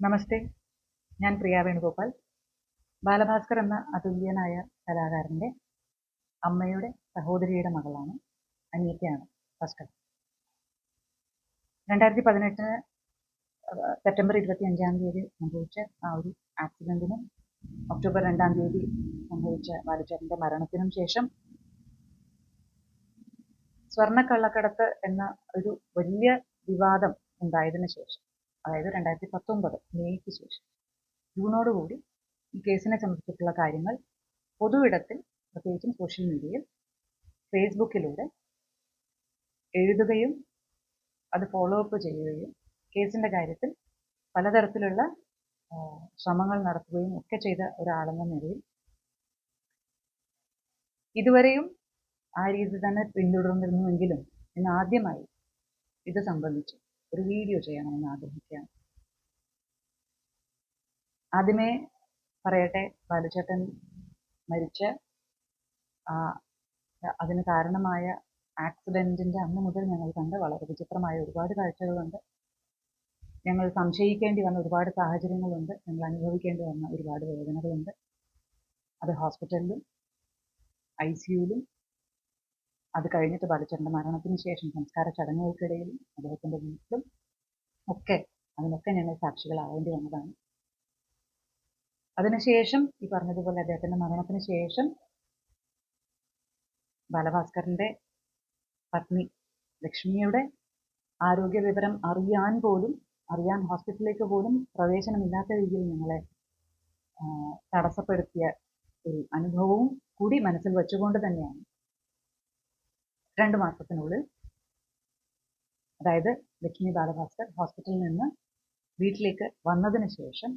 നമസ്തേ, ഞാൻ പ്രിയ വേണുഗോപാൽ. ബാലഭാസ്കർ എന്ന അതുല്യനായ കലാകാരൻ്റെ അമ്മയുടെ സഹോദരിയുടെ മകളാണ്, അനിയത്തിയാണ് ഭാസ്കർ. 2018 സെപ്റ്റംബർ 25 സംഭവിച്ച ആ ഒരു ആക്സിഡന്റിനും ഒക്ടോബർ 2 സംഭവിച്ച ബാലുചേട്ടൻ്റെ മരണത്തിനും ശേഷം സ്വർണ്ണക്കള്ളക്കടത്ത് എന്ന ഒരു വലിയ വിവാദം ഉണ്ടായതിനു ശേഷം, അതായത് 2019 മെയ്ക്ക് ശേഷം ജൂണോടുകൂടി ഈ കേസിനെ സംബന്ധിച്ചിട്ടുള്ള കാര്യങ്ങൾ പൊതുവിടത്തിൽ, പ്രത്യേകിച്ചും സോഷ്യൽ മീഡിയയിൽ, ഫേസ്ബുക്കിലൂടെ എഴുതുകയും അത് ഫോളോ അപ്പ് ചെയ്യുകയും കേസിൻ്റെ കാര്യത്തിൽ പലതരത്തിലുള്ള ശ്രമങ്ങൾ നടത്തുകയും ഒക്കെ ചെയ്ത ഒരാളെന്ന നിലയിൽ ഇതുവരെയും ആ രീതി തന്നെ പിന്തുടർന്നിരുന്നുവെങ്കിലും ഇന്ന് ആദ്യമായി ഇത് സംബന്ധിച്ച് ഒരു വീഡിയോ ചെയ്യണമെന്ന് ആഗ്രഹിക്കുകയാണ്. ആദ്യമേ പറയട്ടെ, ബാലുചേട്ടൻ മരിച്ച അതിന് കാരണമായ ആക്സിഡൻറ്റിൻ്റെ അന്ന് മുതൽ ഞങ്ങൾ കണ്ട വളരെ വിചിത്രമായ ഒരുപാട് കാഴ്ചകളുണ്ട്. ഞങ്ങൾ സംശയിക്കേണ്ടി വന്ന ഒരുപാട് സാഹചര്യങ്ങളുണ്ട്. ഞങ്ങൾ അനുഭവിക്കേണ്ടി വന്ന ഒരുപാട് വേദനകളുണ്ട്. അത് ഹോസ്പിറ്റലിലും ICUവിലും, അത് കഴിഞ്ഞിട്ട് ബാലുചേട്ടൻ്റെ മരണത്തിന് ശേഷം സംസ്കാര ചടങ്ങുകൾക്കിടയിലും അദ്ദേഹത്തിൻ്റെ വീട്ടിലും ഒക്കെ അതിനൊക്കെ ഞങ്ങൾ സാക്ഷികളാവേണ്ടി വന്നതാണ്. അതിനുശേഷം ഈ പറഞ്ഞതുപോലെ അദ്ദേഹത്തിൻ്റെ മരണത്തിന് ശേഷം ബാലഭാസ്കറിൻ്റെ പത്നി ലക്ഷ്മിയുടെ ആരോഗ്യ വിവരം അറിയാൻ ഹോസ്പിറ്റലിലേക്ക് പോലും പ്രവേശനമില്ലാത്ത രീതിയിൽ ഞങ്ങളെ തടസ്സപ്പെടുത്തിയ ഒരു അനുഭവവും കൂടി മനസ്സിൽ വെച്ചുകൊണ്ട് തന്നെയാണ് 2 മാസത്തിനുള്ളിൽ, അതായത് ലക്ഷ്മി ബാലഭാസ്കർ ഹോസ്പിറ്റലിൽ നിന്ന് വീട്ടിലേക്ക് വന്നതിന് ശേഷം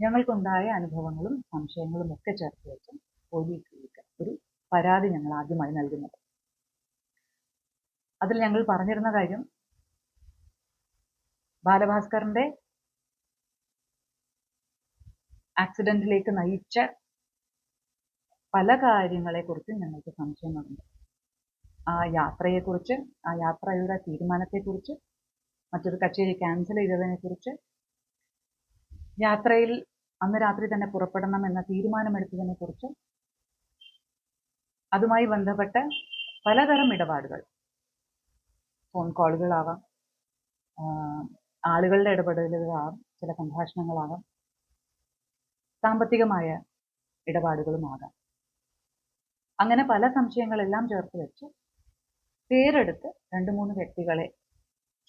ഞങ്ങൾക്കുണ്ടായ അനുഭവങ്ങളും സംശയങ്ങളും ഒക്കെ ചേർത്ത് വെച്ച് പോലീസിലേക്ക് ഒരു പരാതി ഞങ്ങൾ ആദ്യമായി നൽകുന്നത്. അതിൽ ഞങ്ങൾ പറഞ്ഞിരുന്ന കാര്യം, ബാലഭാസ്കറിന്റെ ആക്സിഡന്റിലേക്ക് നയിച്ച പല കാര്യങ്ങളെക്കുറിച്ചും ഞങ്ങൾക്ക് സംശയങ്ങളുണ്ട്. ആ യാത്രയെക്കുറിച്ച്, ആ യാത്രയുടെ തീരുമാനത്തെക്കുറിച്ച്, മറ്റൊരു കച്ചേരി ക്യാൻസൽ ചെയ്തതിനെക്കുറിച്ച്, യാത്രയിൽ അന്ന് രാത്രി തന്നെ പുറപ്പെടണം എന്ന തീരുമാനമെടുത്തതിനെക്കുറിച്ച്, അതുമായി ബന്ധപ്പെട്ട പലതരം ഇടപാടുകൾ, ഫോൺ കോളുകളാവാം, ആളുകളുടെ ഇടപെടലുകളാവാം, ചില സംഭാഷണങ്ങളാവാം, സാമ്പത്തികമായ ഇടപാടുകളുമാകാം. അങ്ങനെ പല സംശയങ്ങളെല്ലാം ചേർത്ത് വെച്ച് പേരെടുത്ത് 2-3 വ്യക്തികളെ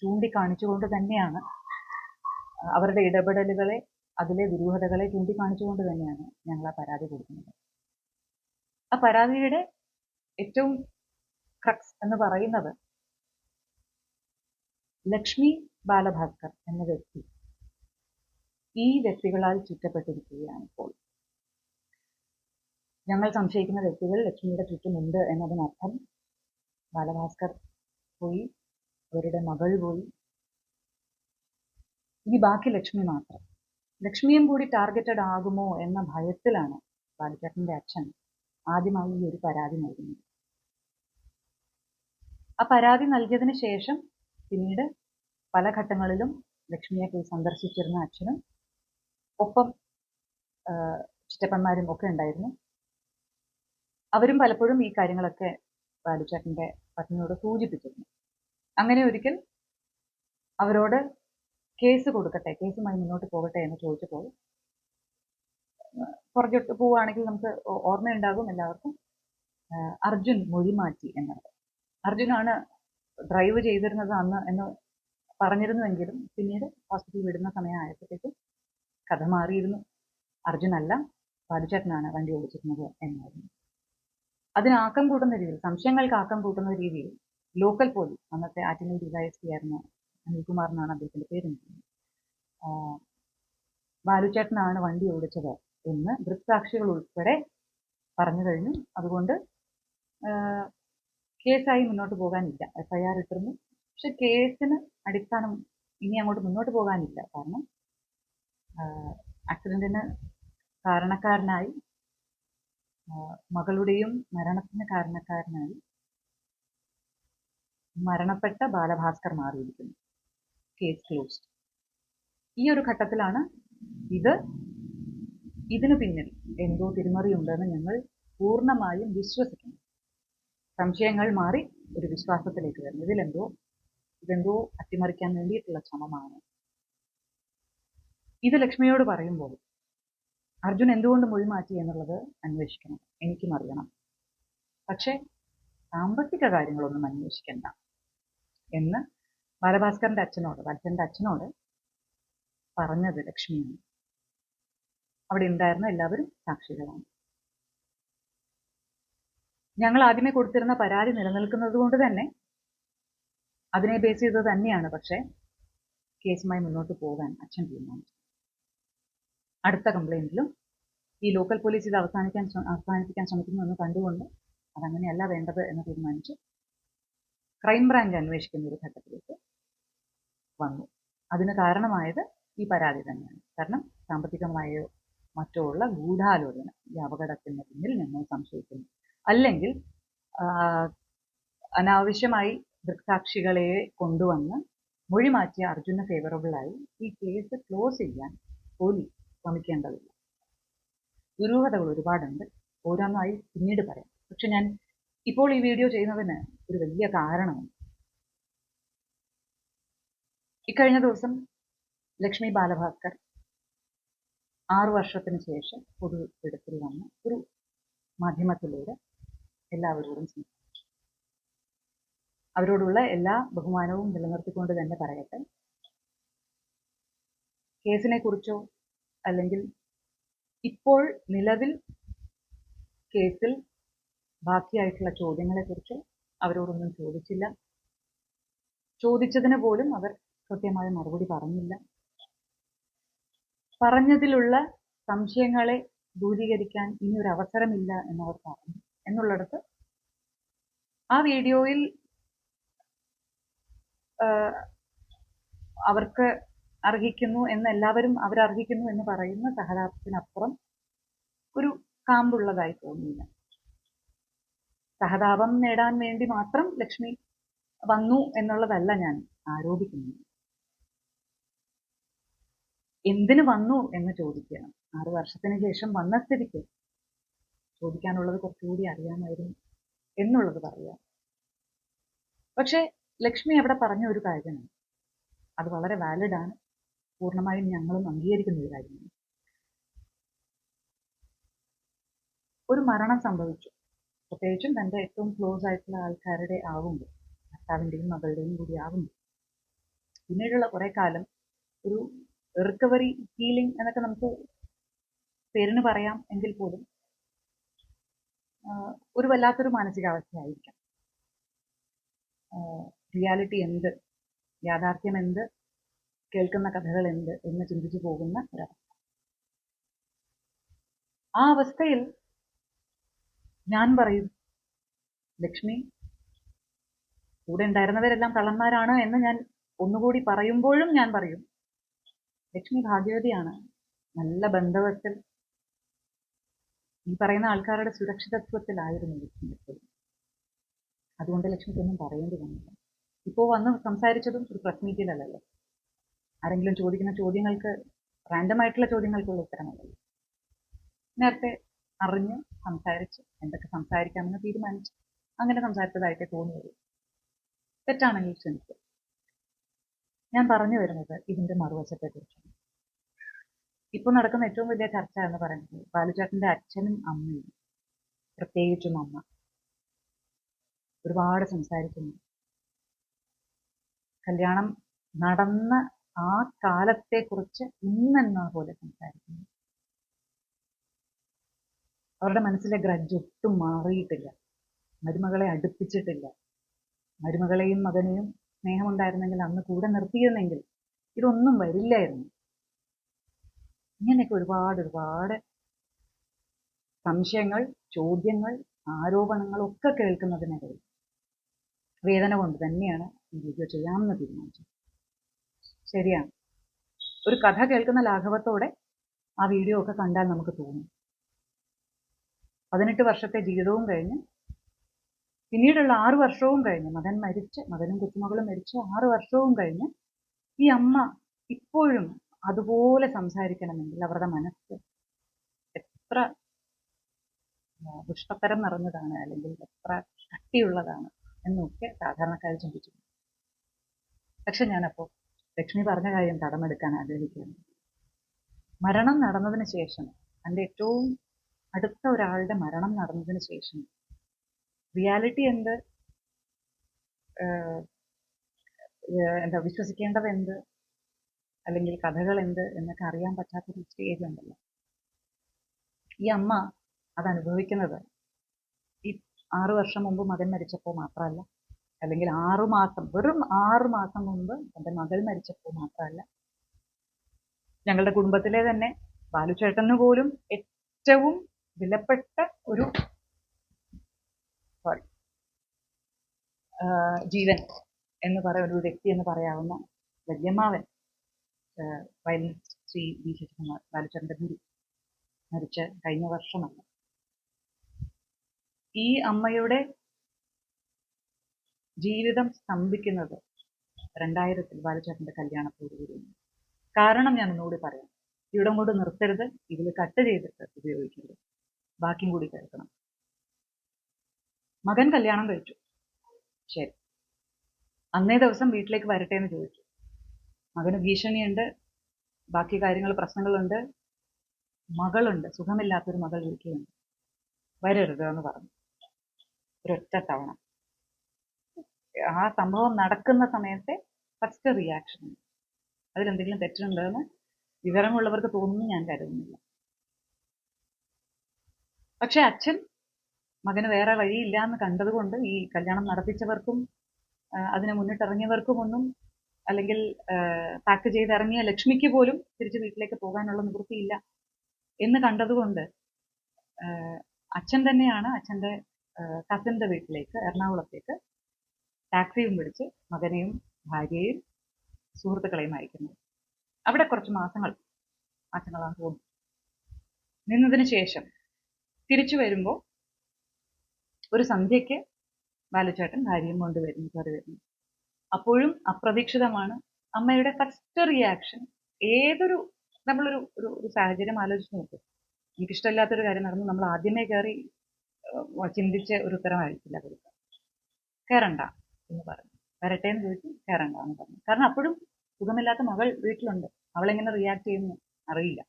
ചൂണ്ടിക്കാണിച്ചുകൊണ്ട് തന്നെയാണ്, അവരുടെ ഇടപെടലുകളെ, അതിലെ ദുരൂഹതകളെ ചൂണ്ടിക്കാണിച്ചുകൊണ്ട് തന്നെയാണ് ഞങ്ങൾ ആ പരാതി കൊടുക്കുന്നത്. ആ പരാതിയുടെ ഏറ്റവും ക്രക്സ് എന്ന് പറയുന്നത്, ലക്ഷ്മി ബാലഭാസ്കർ എന്ന വ്യക്തി ഈ വ്യക്തികളാൽ ചുറ്റപ്പെട്ടിരിക്കുകയാണ്. ഇപ്പോൾ ഞങ്ങൾ സംശയിക്കുന്ന വ്യക്തികൾ ലക്ഷ്മിയുടെ ചുറ്റുമുണ്ട് എന്നതിനർത്ഥം ബാലഭാസ്കർ പോയി, അവരുടെ മകൾ പോയി, ഇനി ബാക്കി ലക്ഷ്മി മാത്രം. ലക്ഷ്മിയും കൂടി ടാർഗറ്റഡ് ആകുമോ എന്ന ഭയത്തിലാണ് ബാലുചേട്ടൻ്റെ അച്ഛൻ ആദ്യമായി ഈ ഒരു പരാതി നൽകുന്നത്. ആ പരാതി നൽകിയതിന് ശേഷം പിന്നീട് പല ഘട്ടങ്ങളിലും ലക്ഷ്മിയെ പോയി സന്ദർശിച്ചിരുന്ന അച്ഛനും ഒപ്പം ചിറ്റപ്പന്മാരും ഒക്കെ ഉണ്ടായിരുന്നു. അവരും പലപ്പോഴും ഈ കാര്യങ്ങളൊക്കെ ബാലുചേട്ടൻ്റെ പത്നിയോട് സൂചിപ്പിച്ചിരുന്നു. അങ്ങനെ ഒരിക്കൽ അവരോട് കേസ് കൊടുക്കട്ടെ, കേസുമായി മുന്നോട്ട് പോകട്ടെ എന്ന് ചോദിച്ചപ്പോൾ, പുറകോട്ട് പോവുകയാണെങ്കിൽ നമുക്ക് ഓർമ്മയുണ്ടാകും എല്ലാവർക്കും, അർജുൻ മൊഴി മാറ്റി എന്നത്. അർജുനാണ് ഡ്രൈവ് ചെയ്തിരുന്നത് അന്ന് എന്ന് പറഞ്ഞിരുന്നുവെങ്കിലും പിന്നീട് ഹോസ്പിറ്റലിൽ വിടുന്ന സമയമായപ്പോഴത്തേക്കും കഥ മാറിയിരുന്നു. അർജുനല്ല, ബാലുചേട്ടനാണ് വണ്ടി ഓടിച്ചിരുന്നത് എന്നായിരുന്നു. അതിന് ആക്കം കൂട്ടുന്ന രീതിയിൽ, സംശയങ്ങൾക്ക് ആക്കം കൂട്ടുന്ന രീതിയിൽ ലോക്കൽ പോലീസ്, അന്നത്തെ ആറ്റിങ്ങൽ DYSP ആയിരുന്ന അനിൽകുമാർ എന്നാണ് അദ്ദേഹത്തിൻ്റെ പേര്, ബാലുചേട്ടനാണ് വണ്ടി ഓടിച്ചത് എന്ന് ദൃക്സാക്ഷികൾ ഉൾപ്പെടെ പറഞ്ഞു കഴിഞ്ഞു. അതുകൊണ്ട് കേസായി മുന്നോട്ട് പോകാനില്ല. FIR ഇട്ടിരുന്നു. പക്ഷെ കേസിന് അടിസ്ഥാനം ഇനി അങ്ങോട്ട് മുന്നോട്ട് പോകാനില്ല. കാരണം ആക്സിഡന്റിന് കാരണക്കാരനായി, മകളുടെയും മരണത്തിന് കാരണക്കാരനായി മരണപ്പെട്ട ബാലഭാസ്കർ മാറിയിരിക്കുന്നു. Case closed. ഈ ഒരു ഘട്ടത്തിലാണ് ഇതിനു പിന്നിൽ എന്തോ തിരിമറിയുണ്ടെന്ന് ഞങ്ങൾ പൂർണ്ണമായും വിശ്വസിക്കുന്നു. സംശയങ്ങൾ മാറി ഒരു വിശ്വാസത്തിലേക്ക് വരുന്നു. ഇതെന്തോ അട്ടിമറിക്കാൻ വേണ്ടിയിട്ടുള്ള ശ്രമമാണ്. ഇത് ലക്ഷ്മിയോട് പറയുമ്പോൾ അർജുൻ എന്തുകൊണ്ട് മൊഴി മാറ്റി എന്നുള്ളത് അന്വേഷിക്കണം, എനിക്കും അറിയണം. പക്ഷെ സാമ്പത്തിക കാര്യങ്ങളൊന്നും അന്വേഷിക്കണ്ട എന്ന് ബാലഭാസ്കറിന്റെ അച്ഛനോട് പറഞ്ഞത് ലക്ഷ്മിയാണ്. അവിടെ ഉണ്ടായിരുന്ന എല്ലാവരും സാക്ഷികളാണ്. ഞങ്ങൾ ആദ്യമേ കൊടുത്തിരുന്ന പരാതി നിലനിൽക്കുന്നത് കൊണ്ട് തന്നെ അതിനെ ബേസ് ചെയ്തത് തന്നെയാണ്. പക്ഷെ കേസുമായി മുന്നോട്ട് പോകാൻ അച്ഛൻ തീരുമാനിച്ചു. അടുത്ത കംപ്ലൈന്റിലും ഈ ലോക്കൽ പോലീസ് ഇത് അവസാനിപ്പിക്കാൻ ശ്രമിക്കുന്നു എന്ന് കണ്ടുകൊണ്ട് അതങ്ങനെയല്ല വേണ്ടത് എന്ന് തീരുമാനിച്ച് ക്രൈംബ്രാഞ്ച് അന്വേഷിക്കുന്ന ഒരു ഘട്ടത്തിലേക്ക് വന്നു. അതിന് കാരണമായത് ഈ പരാതി തന്നെയാണ്. കാരണം സാമ്പത്തികമായോ മറ്റോ ഉള്ള ഗൂഢാലോചന ഈ അപകടത്തിന് പിന്നിൽ ഞങ്ങൾ സംശയിക്കുന്നു. അല്ലെങ്കിൽ അനാവശ്യമായി ദൃക്സാക്ഷികളെ കൊണ്ടുവന്ന് മൊഴി മാറ്റിയ അർജുന് ഫേവറബിളായി ഈ കേസ് ക്ലോസ് ചെയ്യാൻ പോലീസ് ശ്രമിക്കേണ്ടതില്ല. ദുരൂഹതകൾ ഒരുപാടുണ്ട്. ഓരോന്നായി പിന്നീട് പറയാം. പക്ഷെ ഞാൻ ഇപ്പോൾ ഈ വീഡിയോ ചെയ്യുന്നതിന് ഒരു വലിയ കാരണമുണ്ട്. ഇക്കഴിഞ്ഞ ദിവസം ലക്ഷ്മി ബാലഭാസ്കർ 6 വർഷത്തിന് ശേഷം പൊതു വെളിപ്പെടുത്തൽ വന്ന ഒരു മാധ്യമത്തിലൂടെ എല്ലാവരോടും സംസാരിച്ചു. അവരോടുള്ള എല്ലാ ബഹുമാനവും നിലനിർത്തിക്കൊണ്ട് തന്നെ പറയട്ടെ, കേസിനെ കുറിച്ചോ അല്ലെങ്കിൽ ഇപ്പോൾ നിലവിൽ കേസിൽ ബാക്കിയായിട്ടുള്ള ചോദ്യങ്ങളെക്കുറിച്ചോ അവരോടൊന്നും ചോദിച്ചില്ല. ചോദിച്ചതിന് പോലും അവർ കൃത്യമായ മറുപടി പറഞ്ഞില്ല. പറഞ്ഞതിലുള്ള സംശയങ്ങളെ ദൂരീകരിക്കാൻ ഇനിയൊരു അവസരമില്ല എന്നവർ പറഞ്ഞു എന്നുള്ളിടത്ത് ആ വീഡിയോയിൽ അവർക്ക് അർഹിക്കുന്നു എന്ന് എല്ലാവരും അവരർഹിക്കുന്നു എന്ന് പറയുന്ന സഹതാപത്തിനപ്പുറം ഒരു കാമ്പുള്ളതായി തോന്നിയില്ല. സഹതാപം നേടാൻ വേണ്ടി മാത്രം ലക്ഷ്മി വന്നു എന്നുള്ളതല്ല ഞാൻ ആരോപിക്കുന്നത്. എന്തിനു വന്നു എന്ന് ചോദിക്കണം. 6 വർഷത്തിന് ശേഷം വന്ന സ്ഥിതിക്ക് ചോദിക്കാനുള്ളത് കുറച്ചുകൂടി അറിയാമായിരുന്നു എന്നുള്ളത് പറയാം. പക്ഷെ ലക്ഷ്മി അവിടെ പറഞ്ഞ ഒരു കാര്യമാണ്, അത് വളരെ വാലിഡാണ്, പൂർണ്ണമായും ഞങ്ങളും അംഗീകരിക്കുന്ന ഒരു കാര്യമാണ്. ഒരു മരണം സംഭവിച്ചു, പ്രത്യേകിച്ചും തന്റെ ഏറ്റവും ക്ലോസ് ആയിട്ടുള്ള ആൾക്കാരുടെ ആവുമ്പോൾ, ഭർത്താവിന്റെയും മകളുടെയും കൂടി ആവുമ്പോൾ പിന്നീടുള്ള കുറെ കാലം ഒരു റിക്കവറി ഹീലിംഗ് എന്നൊക്കെ നമുക്ക് പേരിന് പറയാം എങ്കിൽ പോലും ഒരു വല്ലാത്തൊരു മാനസികാവസ്ഥയായിരിക്കാം. റിയാലിറ്റി എന്ത്, യാഥാർത്ഥ്യം എന്ത്, കേൾക്കുന്ന കഥകൾ എന്ത് എന്ന് ചിന്തിച്ചു പോകുന്ന ഒരവസ്ഥ. ആ അവസ്ഥയിൽ ഞാൻ പറയും, ലക്ഷ്മി കൂടെ ഉണ്ടായിരുന്നവരെല്ലാം കള്ളന്മാരാണ് എന്ന് ഞാൻ ഒന്നുകൂടി പറയുമ്പോഴും ഞാൻ പറയും, ലക്ഷ്മി ഭാഗ്യവതിയാണ്. നല്ല ബന്ധവത്തിൽ ഈ പറയുന്ന ആൾക്കാരുടെ സുരക്ഷിതത്വത്തിലായിരുന്നു ലക്ഷ്മി എപ്പോഴും. അതുകൊണ്ട് ലക്ഷ്മിക്കൊന്നും പറയേണ്ടി വന്നില്ല. ഇപ്പോൾ വന്ന് സംസാരിച്ചതും ഒരു പ്രസ് മീറ്റിലല്ലല്ലോ, ആരെങ്കിലും ചോദിക്കുന്ന ചോദ്യങ്ങൾക്ക്, റാൻഡമായിട്ടുള്ള ചോദ്യങ്ങൾക്കുള്ള ഉത്തരമല്ലല്ലോ. നേരത്തെ അറിഞ്ഞ് സംസാരിച്ച് എന്തൊക്കെ സംസാരിക്കാമെന്ന് തീരുമാനിച്ച് അങ്ങനെ സംസാരിച്ചതായിട്ടേ തോന്നിയുള്ളൂ. തെറ്റാണെങ്കിൽ ക്ഷമിക്കുക. ഞാൻ പറഞ്ഞു വരുന്നത് ഇതിന്റെ മറുവശത്തെക്കുറിച്ചാണ്. ഇപ്പോൾ നടക്കുന്ന ഏറ്റവും വലിയ ചർച്ച എന്ന് പറയുന്നത് ബാലുചേട്ടന്റെ അച്ഛനും അമ്മയും, പ്രത്യേകിച്ചും അമ്മ ഒരുപാട് സംസാരിക്കുന്നു. കല്യാണം നടന്ന ആ കാലത്തെക്കുറിച്ച് ഇന്നെന്നാ പോലെ സംസാരിക്കുന്നു. അവരുടെ മനസ്സിലെ ഗ്രഡ്ജ് ഒട്ടും മാറിയിട്ടില്ല. മരുമകളെ അടുപ്പിച്ചിട്ടില്ല. മരുമകളെയും മകനെയും സ്നേഹമുണ്ടായിരുന്നെങ്കിൽ അന്ന് കൂടെ നിർത്തിയിരുന്നെങ്കിൽ ഇതൊന്നും വരില്ലായിരുന്നു. ഇങ്ങനെയൊക്കെ ഒരുപാട് സംശയങ്ങൾ, ചോദ്യങ്ങൾ, ആരോപണങ്ങൾ ഒക്കെ കേൾക്കുന്നതിനിടയിൽ വേദന കൊണ്ട് തന്നെയാണ് ഈ വീഡിയോ ചെയ്യാമെന്ന് തീരുമാനിച്ചത്. ശരിയാണ്, ഒരു കഥ കേൾക്കുന്ന ലാഘവത്തോടെ ആ വീഡിയോ ഒക്കെ കണ്ടാൽ നമുക്ക് തോന്നും 18 വർഷത്തെ ജീവിതവും കഴിഞ്ഞ് പിന്നീടുള്ള 6 വർഷവും കഴിഞ്ഞ് മകനും കൊച്ചുമകളും മരിച്ച് 6 വർഷവും കഴിഞ്ഞ് ഈ അമ്മ ഇപ്പോഴും അതുപോലെ സംസാരിക്കണമെങ്കിൽ അവരുടെ മനസ്സ് എത്ര പുഷ്പത്തരം നിറഞ്ഞതാണ് അല്ലെങ്കിൽ എത്ര കട്ടിയുള്ളതാണ് എന്നൊക്കെ സാധാരണക്കാർ ചിന്തിച്ചിട്ടുണ്ട്. പക്ഷെ ഞാനപ്പോൾ ലക്ഷ്മി പറഞ്ഞ കാര്യം കടമെടുക്കാൻ ആഗ്രഹിക്കുകയാണ്. മരണം നടന്നതിന് ശേഷം, എൻ്റെ ഏറ്റവും അടുത്ത ഒരാളുടെ മരണം നടന്നതിന് ശേഷം റിയാലിറ്റി എന്ത്, എന്താ വിശ്വസിക്കേണ്ടത് എന്ത്, അല്ലെങ്കിൽ കഥകൾ എന്ത് എന്നൊക്കെ അറിയാൻ പറ്റാത്തൊരു സ്റ്റേജ് ഉണ്ടല്ലോ. ഈ അമ്മ അതനുഭവിക്കുന്നത് ഈ 6 വർഷം മുമ്പ് മകൻ മരിച്ചപ്പോൾ മാത്രമല്ല, അല്ലെങ്കിൽ 6 മാസം, വെറും 6 മാസം മുമ്പ് എൻ്റെ മകൾ മരിച്ചപ്പോൾ മാത്രമല്ല, ഞങ്ങളുടെ കുടുംബത്തിലെ തന്നെ ബാലുചേട്ടന് പോലും ഏറ്റവും വിലപ്പെട്ട ഒരു ജീവൻ എന്ന് പറയുന്ന ഒരു വ്യക്തി എന്ന് പറയാവുന്ന വല്യമ്മാവൻ വയലിനിസ്റ്റ് ശ്രീ വി ശശികുമാർ, ബാലുചേട്ടന്റെ ഗുരു, മരിച്ച കഴിഞ്ഞ വർഷമല്ല. ഈ അമ്മയുടെ ജീവിതം സ്തംഭിക്കുന്നത് 2000 ബാലുചേട്ടന്റെ കല്യാണത്തോടുകൂടിയാണ്. കാരണം ഞാൻ ഒന്നുകൂടി പറയാം, ഇവിടം കൊണ്ട് നിർത്തരുത്, ഇതിൽ കട്ട് ചെയ്തിട്ട് ഉപയോഗിക്കരുത്, ബാക്കിയും കൂടി കേൾക്കണം. മകൻ കല്യാണം കഴിച്ചു, ശരി. അന്നേ ദിവസം വീട്ടിലേക്ക് വരട്ടെ എന്ന് ചോദിച്ചു. മകന് ഭീഷണിയുണ്ട്, ബാക്കി കാര്യങ്ങൾ പ്രശ്നങ്ങളുണ്ട്, മകളുണ്ട്, സുഖമില്ലാത്തൊരു മകൾ വീട്ടിലുണ്ട്, വരരുത് എന്ന് പറഞ്ഞു. ഒരൊറ്റ തവണ ആ സംഭവം നടക്കുന്ന സമയത്തെ ഫസ്റ്റ് റിയാക്ഷൻ, അതിലെന്തെങ്കിലും തെറ്റുണ്ടെന്ന് വിവരമുള്ളവർക്ക് തോന്നുന്നു ഞാൻ കരുതുന്നില്ല. പക്ഷെ അച്ഛൻ മകന് വേറെ വഴിയില്ല എന്ന് കണ്ടതുകൊണ്ട് ഈ കല്യാണം നടത്തിച്ചവർക്കും അതിന് മുന്നിട്ടിറങ്ങിയവർക്കുമൊന്നും, അല്ലെങ്കിൽ പാക്ക് ചെയ്തിറങ്ങിയ ലക്ഷ്മിക്ക് പോലും തിരിച്ച് വീട്ടിലേക്ക് പോകാനുള്ള നിവൃത്തിയില്ല എന്ന് കണ്ടതുകൊണ്ട് അച്ഛൻ തന്നെയാണ് അച്ഛൻ്റെ കസിൻ്റെ വീട്ടിലേക്ക്, എറണാകുളത്തേക്ക് ടാക്സിയും പിടിച്ച് മകനെയും ഭാര്യയെയും സുഹൃത്തുക്കളെയും അയക്കുന്നത്. അവിടെ കുറച്ച് മാസങ്ങളാണ് തോന്നുന്നു നിന്നതിന് ശേഷം തിരിച്ചു വരുമ്പോൾ ഒരു സന്ധ്യയ്ക്ക് ബാലുചേട്ടൻ ഭാര്യയും കൊണ്ടുവരുന്നു. അപ്പോഴും അപ്രതീക്ഷിതമാണ്. അമ്മയുടെ ഫസ്റ്റ് റിയാക്ഷൻ, നമ്മളൊരു ഒരു സാഹചര്യം ആലോചിച്ച് നോക്കും, എനിക്കിഷ്ടമില്ലാത്തൊരു കാര്യം നടന്നു, നമ്മൾ ആദ്യമേ കയറി ചിന്തിച്ച ഒരു ഉത്തരമായിരിക്കില്ല കൊടുക്കുക. കയറണ്ട എന്ന് പറഞ്ഞു, വരട്ടെ എന്ന് ചോദിച്ചു, കയറണ്ട എന്ന് പറഞ്ഞു. കാരണം അപ്പോഴും സുഖമില്ലാത്ത മകൾ വീട്ടിലുണ്ട്, അവളെങ്ങനെ റിയാക്ട് ചെയ്യുന്നു അറിയില്ല,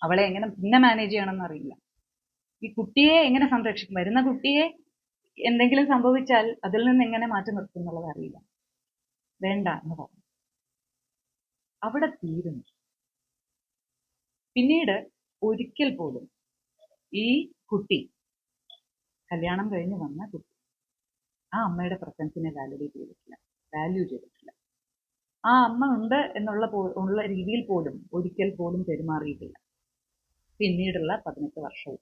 അവളെ എങ്ങനെ പിന്നെ മാനേജ് ചെയ്യണമെന്ന് അറിയില്ല, ഈ കുട്ടിയെ എങ്ങനെ സംരക്ഷിക്കും, വരുന്ന കുട്ടിയെ എന്തെങ്കിലും സംഭവിച്ചാൽ അതിൽ നിന്ന് എങ്ങനെ മാറ്റി നിർത്തും എന്നുള്ളത് അറിയില്ല. വേണ്ട എന്ന് പറഞ്ഞു, അവിടെ തീരുന്നു. പിന്നീട് ഒരിക്കൽ പോലും ഈ കുട്ടി, കല്യാണം കഴിഞ്ഞ് വന്ന കുട്ടി, ആ അമ്മയുടെ പ്രസൻസിനെ വാല്യൂ ചെയ്തിട്ടില്ല. ആ അമ്മ ഉണ്ട് ഉള്ള രീതിയിൽ പോലും ഒരിക്കൽ പോലും പെരുമാറിയിട്ടില്ല പിന്നീടുള്ള 18 വർഷവും.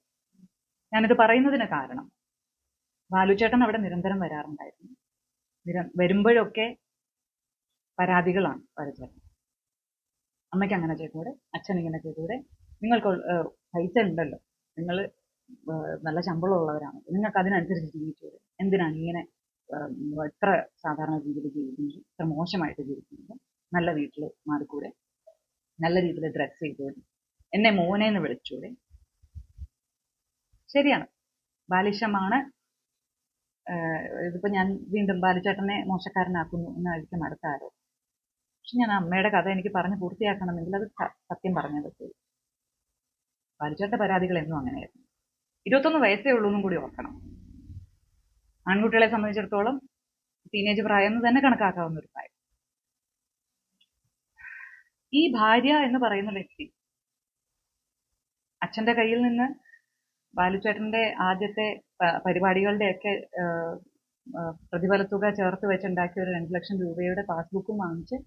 ഞാനിത് പറയുന്നതിന് കാരണം, ബാലുചേട്ടൻ അവിടെ നിരന്തരം വരാറുണ്ടായിരുന്നു. വരുമ്പോഴൊക്കെ പരാതികളാണ് ബാലുചേട്ടൻ. അമ്മയ്ക്ക് അങ്ങനെ ചെയ്തൂടെ, അച്ഛൻ ഇങ്ങനെ ചെയ്തൂടെ, നിങ്ങൾക്ക് പൈസ ഉണ്ടല്ലോ, നിങ്ങൾ നല്ല ശമ്പളമുള്ളവരാണ്, നിങ്ങൾക്ക് അതിനനുസരിച്ച് ജീവിച്ചൂടെ, എന്തിനാണ് ഇങ്ങനെ എത്ര സാധാരണ ജീവിതം ജീവിക്കുന്നത്, ഇത്ര മോശമായിട്ട് ജീവിക്കുന്നത്, നല്ല വീട്ടിൽ മാറിക്കൂടെ, നല്ല രീതിയിൽ ഡ്രസ് ചെയ്തൂടെ, എന്നെ മോനേന്ന് വിളിച്ചൂടെ. ശരിയാണ്, ബാലിശമാണ്. ഇതിപ്പോ ഞാൻ വീണ്ടും ബാലുചേട്ടനെ മോശക്കാരനാക്കുന്നു എന്നായിരിക്കും അടുത്ത ആരോപണം. പക്ഷെ ഞാൻ അമ്മയുടെ കഥ എനിക്ക് പറഞ്ഞ് പൂർത്തിയാക്കണമെങ്കിൽ അത് സത്യം പറഞ്ഞേ പറ്റുള്ളൂ. ബാലുചേട്ടന്റെ പരാതികൾ എന്നും അങ്ങനെയായിരുന്നു. 21 വയസ്സേ ഉള്ളൂ എന്നും കൂടി ഓർക്കണം. ആൺകുട്ടികളെ സംബന്ധിച്ചിടത്തോളം ടീനേജ് പ്രായം എന്ന് തന്നെ കണക്കാക്കാവുന്ന ഒരു പ്രായം. ഈ ഭാര്യ എന്ന് പറയുന്ന വ്യക്തി അച്ഛന്റെ കയ്യിൽ നിന്ന് ബാലുചേട്ടന്റെ ആദ്യത്തെ പരിപാടികളുടെയൊക്കെ പ്രതിഫല തുക ചേർത്ത് വെച്ചുണ്ടാക്കിയ ഒരു 2 ലക്ഷം രൂപയുടെ പാസ്ബുക്കും വാങ്ങിച്ച്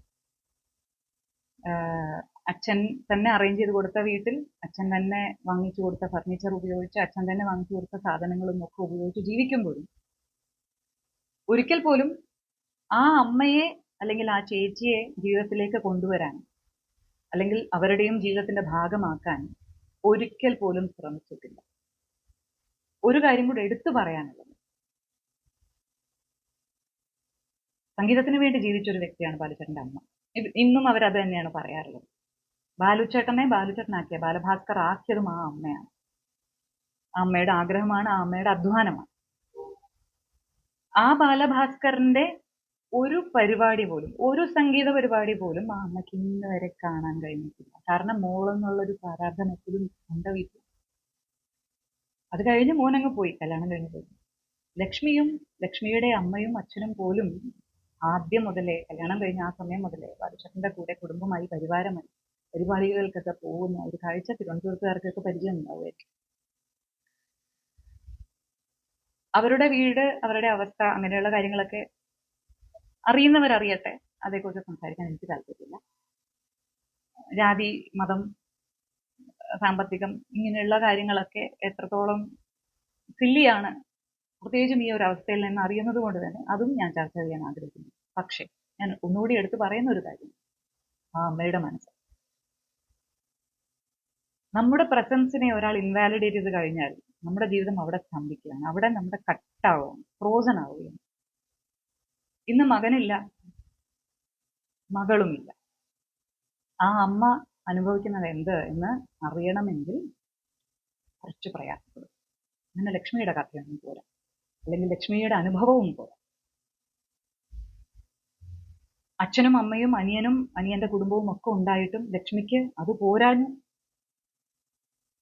അച്ഛൻ തന്നെ അറേഞ്ച് ചെയ്ത് കൊടുത്ത വീട്ടിൽ, അച്ഛൻ തന്നെ വാങ്ങിച്ചു കൊടുത്ത ഫർണിച്ചർ ഉപയോഗിച്ച്, അച്ഛൻ തന്നെ വാങ്ങിച്ചു കൊടുത്ത സാധനങ്ങളും ഒക്കെ ഉപയോഗിച്ച് ജീവിക്കുമ്പോഴും ഒരിക്കൽ പോലും ആ അമ്മയെ അല്ലെങ്കിൽ ആ ചേച്ചിയെ ജീവിതത്തിലേക്ക് കൊണ്ടുവരാൻ, അല്ലെങ്കിൽ അവരുടെയും ജീവിതത്തിന്റെ ഭാഗമാക്കാൻ ഒരിക്കൽ പോലും ശ്രമിച്ചിട്ടില്ല. ഒരു കാര്യം കൂടെ എടുത്തു പറയാനുള്ളത്, സംഗീതത്തിന് വേണ്ടി ജീവിച്ചൊരു വ്യക്തിയാണ് ബാലുചേട്ടന്റെ അമ്മ. ഇന്നും അവരത് തന്നെയാണ് പറയാറുള്ളത്. ബാലുച്ചേട്ടനെ ബാലുച്ചേട്ടനാക്കിയ ബാലഭാസ്കർ ആക്കിയതും ആ അമ്മയാണ്. ആ അമ്മയുടെ ആഗ്രഹമാണ്, ആ അമ്മയുടെ അധ്വാനമാണ്. ആ ബാലഭാസ്കറിന്റെ ഒരു പരിപാടി പോലും, ഒരു സംഗീത പരിപാടി പോലും ആ അമ്മയ്ക്ക് ഇന്ന് വരെ കാണാൻ കഴിഞ്ഞിട്ടില്ല. കാരണം മോളെന്നുള്ളൊരു പ്രാരാബ്ധം എപ്പോഴും ഉണ്ട് വീട്ടിൽ. അത് കഴിഞ്ഞ് മോനങ്ങ് പോയി, കല്യാണം കഴിഞ്ഞ് പോയി. ലക്ഷ്മിയും ലക്ഷ്മിയുടെ അമ്മയും അച്ഛനും പോലും ആദ്യം മുതലേ, കല്യാണം കഴിഞ്ഞ ആ സമയം മുതലേ ബാലുച്ചേട്ടന്റെ കൂടെ കുടുംബമായി പരിവാരമായി പരിപാടികൾക്കൊക്കെ പോകുന്ന ഒരു കാഴ്ച തിരുവനന്തപുരത്തുകാർക്കൊക്കെ പരിചയം ഉണ്ടാവുമായിരിക്കും. അവരുടെ വീട്, അവരുടെ അവസ്ഥ, അങ്ങനെയുള്ള കാര്യങ്ങളൊക്കെ അറിയുന്നവരറിയട്ടെ. അതേക്കുറിച്ച് സംസാരിക്കാൻ എനിക്ക് താല്പര്യമില്ല. ജാതി, മതം, സാമ്പത്തികം, ഇങ്ങനെയുള്ള കാര്യങ്ങളൊക്കെ എത്രത്തോളം സില്ലിയാണ്, പ്രത്യേകിച്ചും ഈ ഒരു അവസ്ഥയിൽ നിന്ന് അറിയുന്നത് കൊണ്ട് തന്നെ അതും ഞാൻ ചർച്ച ചെയ്യാൻ ആഗ്രഹിക്കുന്നു. പക്ഷേ ഞാൻ ഒന്നുകൂടി എടുത്തു പറയുന്ന ഒരു കാര്യം, ആ അമ്മയുടെ മനസ്സ്. നമ്മുടെ പ്രസൻസിനെ ഒരാൾ ഇൻവാലിഡേറ്റ് ചെയ്ത് കഴിഞ്ഞാൽ നമ്മുടെ ജീവിതം അവിടെ സ്തംഭിക്കുകയാണ്, അവിടെ നമ്മുടെ കട്ടാവുകയാണ്, ഫ്രോസൺ ആവുകയാണ്. ഇന്ന് മകനില്ല, മകളുമില്ല. ആ അമ്മ അനുഭവിക്കുന്നത് എന്ത് എന്ന് അറിയണമെങ്കിൽ കുറച്ച് പ്രയാസപ്പെടും. അങ്ങനെ ലക്ഷ്മിയുടെ കഥയൊന്നും പോരാ, അല്ലെങ്കിൽ ലക്ഷ്മിയുടെ അനുഭവവും പോരാ. അച്ഛനും അമ്മയും അനിയനും അനിയന്റെ കുടുംബവും ഒക്കെ ഉണ്ടായിട്ടും ലക്ഷ്മിക്ക് അത് പോരാഞ്ഞു.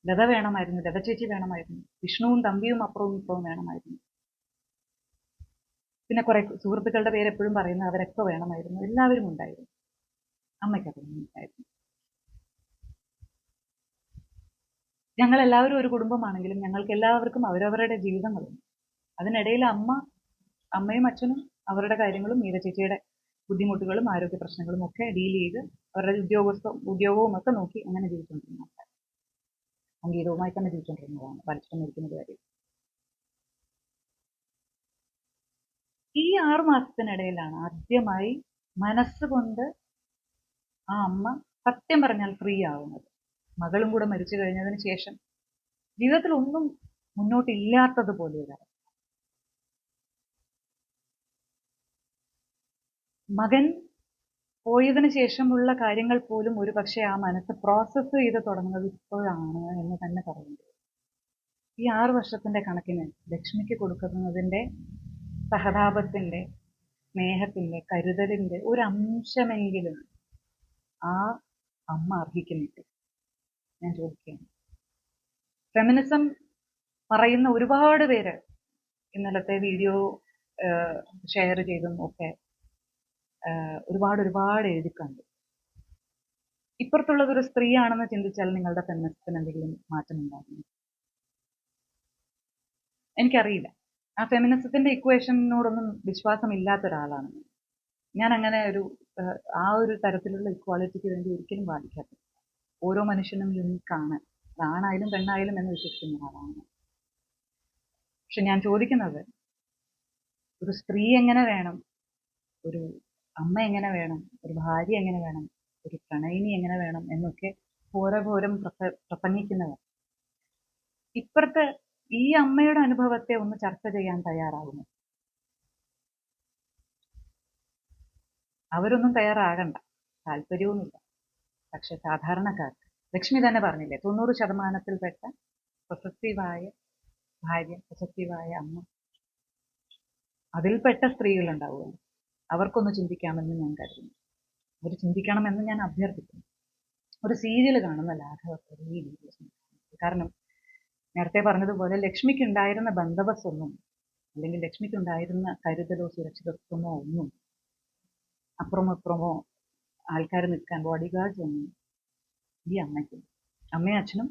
ലത വേണമായിരുന്നു, ലത ചേച്ചി വേണമായിരുന്നു, വിഷ്ണുവും തമ്പിയും അപ്പുറവും ഇപ്പുറവും വേണമായിരുന്നു. പിന്നെ കുറെ സുഹൃത്തുക്കളുടെ പേര് എപ്പോഴും പറയുന്നത് അവരൊക്കെ വേണമായിരുന്നു. എല്ലാവരും ഉണ്ടായിരുന്നു, അമ്മയ്ക്കതൊന്നും ഉണ്ടായിരുന്നു. ഞങ്ങൾ എല്ലാവരും ഒരു കുടുംബമാണെങ്കിലും ഞങ്ങൾക്ക് എല്ലാവർക്കും അവരവരുടെ ജീവിതങ്ങളുണ്ട്. അതിനിടയിൽ അമ്മയും അച്ഛനും അവരുടെ കാര്യങ്ങളും മീര ചേച്ചിയുടെ ബുദ്ധിമുട്ടുകളും ആരോഗ്യ പ്രശ്നങ്ങളും ഒക്കെ ഡീൽ ചെയ്ത് അവരുടെ ഉദ്യോഗവും ഒക്കെ നോക്കി അങ്ങനെ ജീവിച്ചുകൊണ്ടിരുന്ന ആൾക്കാർ, സംഗീതവുമായി തന്നെ ജീവിച്ചുകൊണ്ടിരുന്നതാണ് ബാലുച്ചേട്ടൻ മരിക്കുന്നത് വരെ. ഈ 6 മാസത്തിനിടയിലാണ് ആദ്യമായി മനസ്സുകൊണ്ട് ആ അമ്മ സത്യം പറഞ്ഞാൽ ഫ്രീ ആവുന്നത്. മകളും കൂടെ മരിച്ചു കഴിഞ്ഞതിന് ശേഷം ജീവിതത്തിൽ ഒന്നും മുന്നോട്ടില്ലാത്തതുപോലെ ഒരു അവസ്ഥ. മകൻ പോയതിനു ശേഷമുള്ള കാര്യങ്ങൾ പോലും ഒരു പക്ഷേ ആ മനസ്സ് പ്രോസസ്സ് ചെയ്ത് തുടങ്ങുന്നത് ഇപ്പോഴാണ് എന്ന് തന്നെ പറയുന്നത്. ഈ 6 വർഷത്തിന്റെ കണക്കിന് ലക്ഷ്മിക്ക് കൊടുക്കുന്നതിന്റെ സഹതാപത്തിന്റെ, സ്നേഹത്തിന്റെ, കരുതലിന്റെ ഒരു അംശമെങ്കിലും ആ അമ്മ അർഹിക്കുന്നില്ല. ഞാൻ ചോദിക്കുകയാണ്. ഫെമിനിസം പറയുന്ന ഒരുപാട് പേര് ഇന്നലത്തെ വീഡിയോ ഷെയർ ചെയ്തും ഒക്കെ ഒരുപാട് എഴുതി കണ്ടു. ഇപ്പുറത്തുള്ളത് ഒരു സ്ത്രീയാണെന്ന് ചിന്തിച്ചാൽ നിങ്ങളുടെ ഫെമിനിസത്തിന് എന്തെങ്കിലും മാറ്റം ഉണ്ടാകുന്നു? എനിക്കറിയില്ല. ആ ഫെമിനിസത്തിന്റെ ഇക്വേഷനോടൊന്നും വിശ്വാസമില്ലാത്ത ഒരാളാണ് ഞാൻ. അങ്ങനെ ആ ഒരു തരത്തിലുള്ള ഇക്വാളിറ്റിക്ക് വേണ്ടി ഒരിക്കലും ബാധിക്കാത്ത, ഓരോ മനുഷ്യനും യുണീക്കാണ്, ആണായാലും പെണ്ണായാലും എന്ന് വിശ്വസിക്കുന്ന ആളാണ്. പക്ഷെ ഞാൻ ചോദിക്കുന്നത്, ഒരു സ്ത്രീ എങ്ങനെ വേണം, ഒരു അമ്മ എങ്ങനെ വേണം, ഒരു ഭാര്യ എങ്ങനെ വേണം, ഒരു പ്രണയിനി എങ്ങനെ വേണം എന്നൊക്കെ ഘോരഘോരം പ്രസംഗിക്കുന്നവർ ഇപ്പുറത്തെ ഈ അമ്മയുടെ അനുഭവത്തെ ഒന്ന് ചർച്ച ചെയ്യാൻ തയ്യാറാകുമോ? അവരൊന്നും തയ്യാറാകണ്ട, താല്പര്യവുമില്ല. പക്ഷെ സാധാരണക്കാർക്ക്, ലക്ഷ്മി തന്നെ പറഞ്ഞില്ലേ, 90%-ൽപ്പെട്ട പ്രൊസസീവായ ഭാര്യ, പ്രൊസസീവായ അമ്മ, അതിൽപ്പെട്ട സ്ത്രീകളുണ്ടാവുമല്ലോ, അവർക്കൊന്ന് ചിന്തിക്കാമെന്ന് ഞാൻ കരുതുന്നു. അവർ ചിന്തിക്കണമെന്ന് ഞാൻ അഭ്യർത്ഥിക്കുന്നു. ഒരു സീരിയൽ കാണുന്ന ലാഘവത്തോടെ ഈ വീഡിയോസ്, കാരണം നേരത്തെ പറഞ്ഞതുപോലെ ലക്ഷ്മിക്കുണ്ടായിരുന്ന ബന്ധവസ്സൊന്നും, അല്ലെങ്കിൽ ലക്ഷ്മിക്കുണ്ടായിരുന്ന കരുതലോ സുരക്ഷിതത്വമോ ഒന്നും അപ്പുറമോ ആൾക്കാർ നിൽക്കാൻ ബോഡി ഗാർഡ്സ് ഒന്നും ഈ അമ്മയ്ക്കും, അമ്മയും അച്ഛനും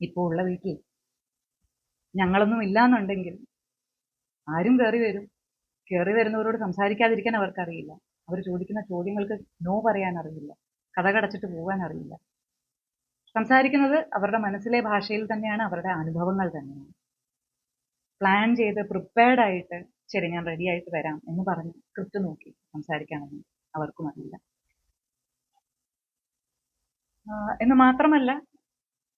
ഇപ്പോൾ ഉള്ള വീട്ടിൽ ഞങ്ങളൊന്നും ഇല്ലാന്നുണ്ടെങ്കിൽ ആരും കയറി വരുന്നവരോട് സംസാരിക്കാതിരിക്കാൻ അവർക്കറിയില്ല. അവർ ചോദിക്കുന്ന ചോദ്യങ്ങൾക്ക് നോ പറയാൻ അറിയില്ല, കടച്ചിട്ട് പോകാൻ അറിയില്ല. സംസാരിക്കുന്നത് അവരുടെ മനസ്സിലെ ഭാഷയിൽ തന്നെയാണ്, അവരുടെ അനുഭവങ്ങൾ തന്നെയാണ്. പ്ലാൻ ചെയ്ത് പ്രിപ്പയർഡ് ആയിട്ട് ശരി ഞാൻ റെഡി ആയിട്ട് വരാം എന്ന് പറഞ്ഞ് സ്ക്രിപ്റ്റ് നോക്കി സംസാരിക്കാനൊന്നും അവർക്കും അറിയില്ല. എന്ന് മാത്രമല്ല,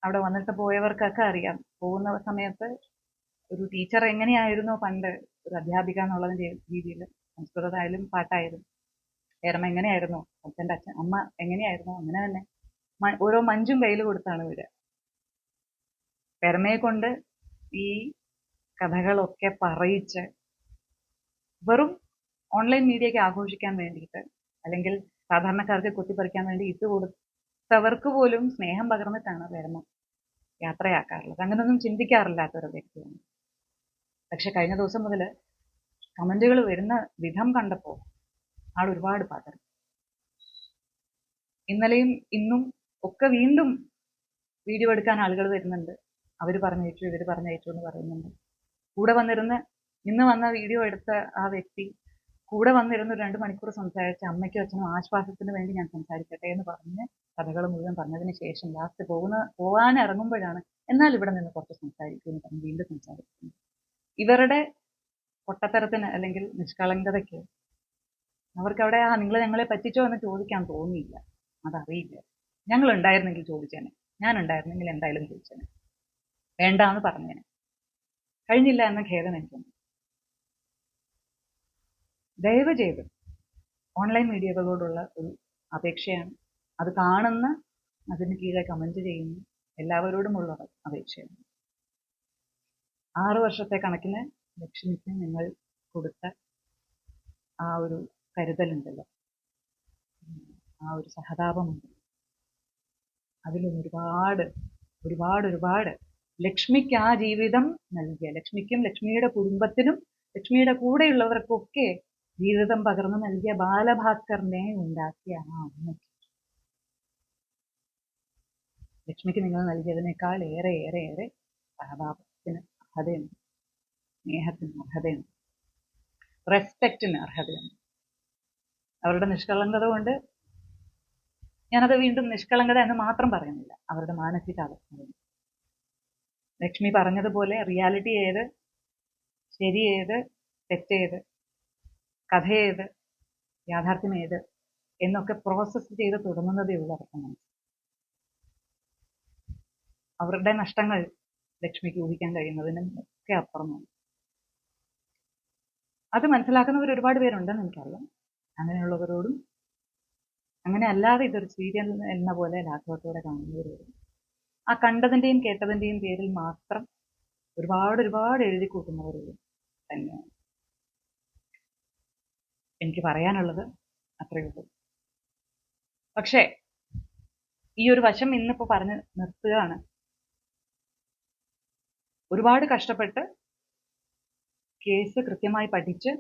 അവിടെ വന്നിട്ട് പോയവർക്കൊക്കെ അറിയാം, പോകുന്ന സമയത്ത് ഒരു ടീച്ചർ എങ്ങനെയായിരുന്നോ പണ്ട് ഒരു അധ്യാപിക എന്നുള്ള രീതിയിൽ, സംസ്കൃതമായാലും പാട്ടായാലും, ഏറമ്മ എങ്ങനെയായിരുന്നോ, അച്ഛൻ്റെ അമ്മ എങ്ങനെയായിരുന്നോ അങ്ങനെ തന്നെ ഓരോ മഞ്ചും കയ്യിൽ കൊടുത്താണ് വരിക. പെരമയെ കൊണ്ട് ഈ കഥകളൊക്കെ പറയിച്ച് വെറും ഓൺലൈൻ മീഡിയയ്ക്ക് ആഘോഷിക്കാൻ വേണ്ടിയിട്ട്, അല്ലെങ്കിൽ സാധാരണക്കാർക്ക് കൊത്തിപ്പറിക്കാൻ വേണ്ടി ഇട്ടുകൊടുത്തവർക്ക് പോലും സ്നേഹം പകർന്നിട്ടാണ് പെരമ യാത്രയാക്കാറുള്ളത്. അങ്ങനൊന്നും ചിന്തിക്കാറില്ലാത്തൊരു വ്യക്തിയാണ്. പക്ഷെ കഴിഞ്ഞ ദിവസം മുതൽ കമന്റുകൾ വരുന്ന വിധം കണ്ടപ്പോൾ ആൾ ഒരുപാട് പകർന്നു. ഇന്നലെയും ഇന്നും ഒക്കെ വീണ്ടും വീഡിയോ എടുക്കാൻ ആളുകൾ വരുന്നുണ്ട്. അവർ പറഞ്ഞയച്ചു, ഇവർ പറഞ്ഞയച്ചു എന്ന് പറയുന്നുണ്ട്. കൂടെ ഇന്ന് വന്ന വീഡിയോ എടുത്ത ആ വ്യക്തി കൂടെ വന്നിരുന്ന് 2 മണിക്കൂർ സംസാരിച്ച അമ്മയ്ക്കും അച്ഛനും ആശ്വാസത്തിന് വേണ്ടി ഞാൻ സംസാരിക്കട്ടെ എന്ന് പറഞ്ഞ് കഥകൾ മുഴുവൻ പറഞ്ഞതിന് ശേഷം ലാസ്റ്റ് പോകാൻ ഇറങ്ങുമ്പോഴാണ് എന്നാൽ ഇവിടെ നിന്ന് കുറച്ച് സംസാരിക്കുമെന്ന് പറഞ്ഞ് വീണ്ടും സംസാരിക്കുന്നു. ഇവരുടെ പൊട്ടത്തരത്തിന് അല്ലെങ്കിൽ നിഷ്കളങ്കതയ്ക്ക് അവർക്ക് അവിടെ നിങ്ങൾ ഞങ്ങളെ പറ്റിച്ചോ എന്ന് ചോദിക്കാൻ തോന്നിയില്ല. അതറിയില്ല. ഞങ്ങൾ ഉണ്ടായിരുന്നെങ്കിൽ ചോദിച്ചേനെ, ഞാൻ ഉണ്ടായിരുന്നെങ്കിൽ എന്തായാലും ചോദിച്ചേനെ, വേണ്ടാന്ന് പറഞ്ഞേനെ. കഴിഞ്ഞില്ല എന്ന ഖേദം എനിക്കുണ്ട്. ദയവ് ചെയ്ത് ഓൺലൈൻ മീഡിയകളോടുള്ള ഒരു അപേക്ഷയാണ്, അത് കാണുന്ന അതിന് കീഴെ കമന്റ് ചെയ്യുന്ന എല്ലാവരോടുമുള്ള അപേക്ഷയാണ്. 6 വർഷത്തെ കണക്കിന് ലക്ഷ്മിക്ക് നിങ്ങൾ കൊടുത്ത ആ ഒരു കരുതലുണ്ടല്ലോ, ആ ഒരു സഹതാപമുണ്ട്, അതിലും ഒരുപാട് ലക്ഷ്മിക്ക് ആ ജീവിതം നൽകിയ, ലക്ഷ്മിക്കും ലക്ഷ്മിയുടെ കുടുംബത്തിനും ലക്ഷ്മിയുടെ കൂടെയുള്ളവർക്കൊക്കെ ജീവിതം പകർന്നു നൽകിയ ബാലഭാസ്കറിനെ ഉണ്ടാക്കിയ ആ അമ്മയ്ക്ക് ലക്ഷ്മിക്ക് നിങ്ങൾ നൽകിയതിനേക്കാൾ ഏറെ സഹതാപത്തിന് അർഹതയുണ്ട്, സ്നേഹത്തിന് അർഹതയുണ്ട്, റെസ്പെക്റ്റിന് അർഹതയുണ്ട്. അവരുടെ നിഷ്കളങ്കത കൊണ്ട് ഞാനത് വീണ്ടും നിഷ്കളങ്കത എന്ന് മാത്രം പറയുന്നില്ല, അവരുടെ മാനസികാവസ്ഥ. ലക്ഷ്മി പറഞ്ഞതുപോലെ റിയാലിറ്റി ഏത്, ശരി ഏത്, തെറ്റേത്, കഥ ഏത്, യാഥാർത്ഥ്യം ഏത് എന്നൊക്കെ പ്രോസസ്സ് ചെയ്ത് തുടങ്ങുന്നതേ ഉള്ളൂ അവർക്ക് മനസ്സിൽ. അവരുടെ നഷ്ടങ്ങൾ ലക്ഷ്മിക്ക് ഊഹിക്കാൻ കഴിയുന്നതിനും ഒക്കെ അപ്പുറമാണ്. അത് മനസ്സിലാക്കുന്നവർ ഒരുപാട് പേരുണ്ടെന്ന് എനിക്കറിയാം. അങ്ങനെയുള്ളവരോടും അങ്ങനെ അല്ലാതെ ഇതൊരു സീരിയൽ എന്ന പോലെ ലാഘവത്തോടെ കാണുന്നവരോടും ആ കണ്ടതിന്റെയും കേട്ടതിന്റെയും പേരിൽ മാത്രം ഒരുപാട് എഴുതി കൂട്ടുന്നവരോടും തന്നെയാണ് എനിക്ക് പറയാനുള്ളത്. അത്രയേ ഉള്ളൂ. പക്ഷേ ഈ ഒരു വശം ഇന്നിപ്പോ പറഞ്ഞ് നിർത്തുകയാണ്. ഒരുപാട് കഷ്ടപ്പെട്ട് കേസ് കൃത്യമായി പഠിച്ച്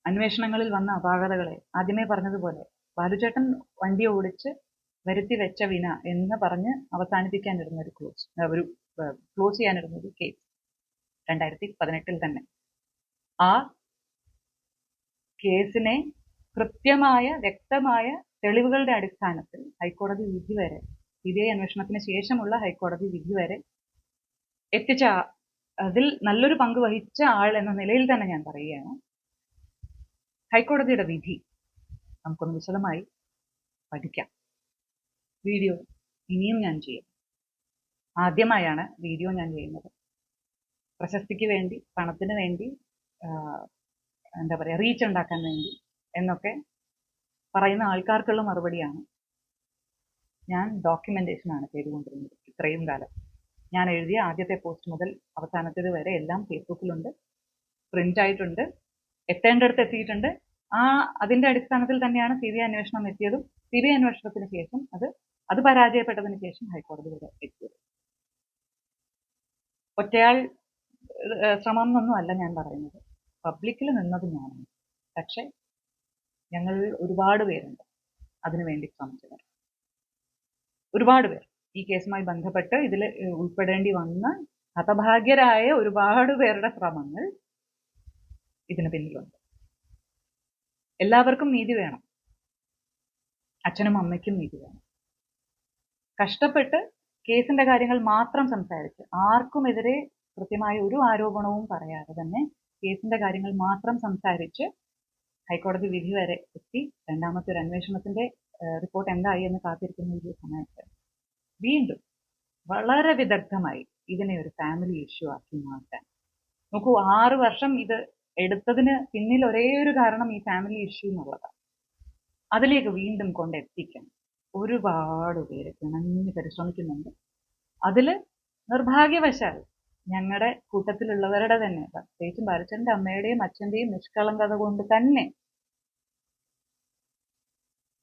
അന്വേഷണങ്ങളിൽ വന്ന അപാകതകളെ ആദ്യമേ പറഞ്ഞതുപോലെ ബാലുചേട്ടൻ വണ്ടി ഓടിച്ച് വരുത്തി വെച്ച വിന എന്ന് പറഞ്ഞ് അവസാനിപ്പിക്കാനിരുന്ന ഒരു ക്ലോസ് ചെയ്യാനിരുന്ന ഒരു കേസ് 2018 തന്നെ ആ കേസിനെ കൃത്യമായ വ്യക്തമായ തെളിവുകളുടെ അടിസ്ഥാനത്തിൽ ഹൈക്കോടതി വിധി വരെ, CBI അന്വേഷണത്തിന് ശേഷമുള്ള ഹൈക്കോടതി വിധി വരെ എത്തിച്ച, അതിൽ നല്ലൊരു പങ്ക് വഹിച്ച ആൾ എന്ന നിലയിൽ തന്നെ ഞാൻ പറയുകയാണ്, ഹൈക്കോടതിയുടെ വിധി നമുക്കൊന്ന് വിശദമായി പഠിക്കാം. വീഡിയോ ഇനിയും ഞാൻ ചെയ്യും. ആദ്യമായാണ് വീഡിയോ ഞാൻ ചെയ്യുന്നത്. പ്രശസ്തിക്ക് വേണ്ടി, പണത്തിന് വേണ്ടി, എന്താ പറയുക, റീച്ച് ഉണ്ടാക്കാൻ വേണ്ടി എന്നൊക്കെ പറയുന്ന ആൾക്കാർക്കുള്ള മറുപടിയാണ്. ഞാൻ ഡോക്യുമെന്റേഷനാണ് ചെയ്തുകൊണ്ടിരുന്നത് ഇത്രയും കാലം. ഞാൻ എഴുതിയ ആദ്യത്തെ പോസ്റ്റ് മുതൽ അവസാനത്തേത് വരെ എല്ലാം ഫേസ്ബുക്കിലുണ്ട്, പ്രിന്റ് ആയിട്ടുണ്ട്, എത്തേണ്ടടുത്ത് എത്തിയിട്ടുണ്ട്. അതിന്റെ അടിസ്ഥാനത്തിൽ തന്നെയാണ് CBI അന്വേഷണം എത്തിയതും CBI അന്വേഷണത്തിന് ശേഷം അത് പരാജയപ്പെട്ടതിന് ശേഷം ഹൈക്കോടതി വരെ എത്തിയത്. ഒറ്റയാൾ ശ്രമം എന്നൊന്നും അല്ല ഞാൻ പറയുന്നത്, പബ്ലിക്കിൽ നിന്നത് ഞാനാണ്. പക്ഷെ ഞങ്ങൾ ഒരുപാട് പേരുണ്ട് അതിനുവേണ്ടി ശ്രമിച്ചവർ. ഒരുപാട് പേർ ഈ കേസുമായി ബന്ധപ്പെട്ട് ഇതിൽ ഉൾപ്പെടേണ്ടി വന്ന ഹതഭാഗ്യരായ ഒരുപാട് പേരുടെ ശ്രമങ്ങൾ ഇതിന് പിന്നിലുണ്ട്. എല്ലാവർക്കും നീതി വേണം, അച്ഛനും അമ്മയ്ക്കും നീതി വേണം. കഷ്ടപ്പെട്ട് കേസിന്റെ കാര്യങ്ങൾ മാത്രം സംസാരിച്ച് ആർക്കുമെതിരെ കൃത്യമായ ഒരു ആരോപണവും പറയാതെ തന്നെ കേസിന്റെ കാര്യങ്ങൾ മാത്രം സംസാരിച്ച് ഹൈക്കോടതി വിധി വരെ എത്തി രണ്ടാമത്തെ ഒരു അന്വേഷണത്തിന്റെ റിപ്പോർട്ട് എന്തായി എന്ന് കാത്തിരിക്കുന്ന ഒരു സമയത്ത് വീണ്ടും വളരെ വിദഗ്ധമായി ഇതിനെ ഒരു ഫാമിലി ഇഷ്യൂ ആക്കി മാറ്റാൻ നോക്കൂ. 6 വർഷം ഇത് എടുത്തതിന് പിന്നിൽ ഒരേ ഒരു കാരണം ഈ ഫാമിലി ഇഷ്യൂ എന്നുള്ളതാണ്. അതിലേക്ക് വീണ്ടും കൊണ്ടെത്തിക്കണം. ഒരുപാട് പേര് കിണഞ്ഞ് പരിശ്രമിക്കുന്നുണ്ട്. അതിൽ നിർഭാഗ്യവശാൽ ഞങ്ങളുടെ കൂട്ടത്തിലുള്ളവരുടെ തന്നെ, പ്രത്യേകിച്ചും ബാലച്ചന്റെ അമ്മയുടെയും അച്ഛന്റെയും നിഷ്കളങ്കത കൊണ്ട് തന്നെ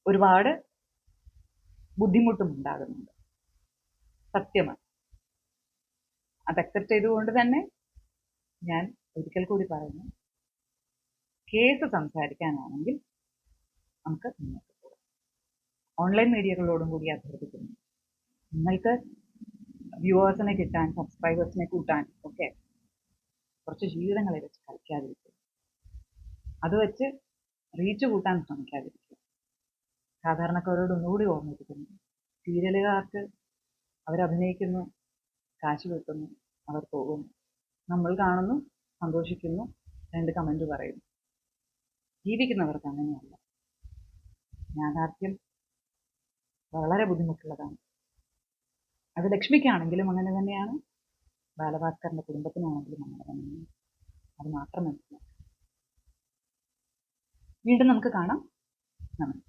ഒരുപാട് ബുദ്ധിമുട്ടും ഉണ്ടാകുന്നുണ്ട്. സത്യമാണ്. അത് അക്സെപ്റ്റ് ചെയ്തുകൊണ്ട് തന്നെ ഞാൻ ഒരിക്കൽ കൂടി പറയുന്നു, കേസ് സംസാരിക്കാനാണെങ്കിൽ നമുക്ക് മുന്നോട്ട് പോകാം. ഓൺലൈൻ മീഡിയകളോടും കൂടി അഭ്യർത്ഥിക്കുന്നു, നിങ്ങൾക്ക് വ്യൂവേഴ്സിനെ കിട്ടാൻ, സബ്സ്ക്രൈബേഴ്സിനെ കൂട്ടാൻ ഒക്കെ കുറച്ച് ജീവിതങ്ങളെ വെച്ച് കളിക്കാതിരിക്കുക. അത് വെച്ച് റീച്ച് കൂട്ടാൻ ശ്രമിക്കാതിരിക്കുക. സാധാരണക്കാരോട് ഒന്നുകൂടി ഓർമ്മിപ്പിക്കുന്നു, സീരിയലുകാർക്ക് അവരഭിനയിക്കുന്നു, കാശ് കിട്ടുന്നു, അവർ പോകുന്നു. നമ്മൾ കാണുന്നു, സന്തോഷിക്കുന്നു, 2 കമന്റ് പറയുന്നു. ജീവിക്കുന്നവർക്ക് അങ്ങനെയല്ല. യാഥാർത്ഥ്യം വളരെ ബുദ്ധിമുട്ടുള്ളതാണ്. അത് ലക്ഷ്മിക്കാണെങ്കിലും അങ്ങനെ തന്നെയാണ്, ബാലഭാസ്കറിന്റെ കുടുംബത്തിനാണെങ്കിലും അങ്ങനെ തന്നെയാണ്. അത് മാത്രം മനസ്സിലാക്കാം. വീണ്ടും നമുക്ക് കാണാം. നമസ്കാരം.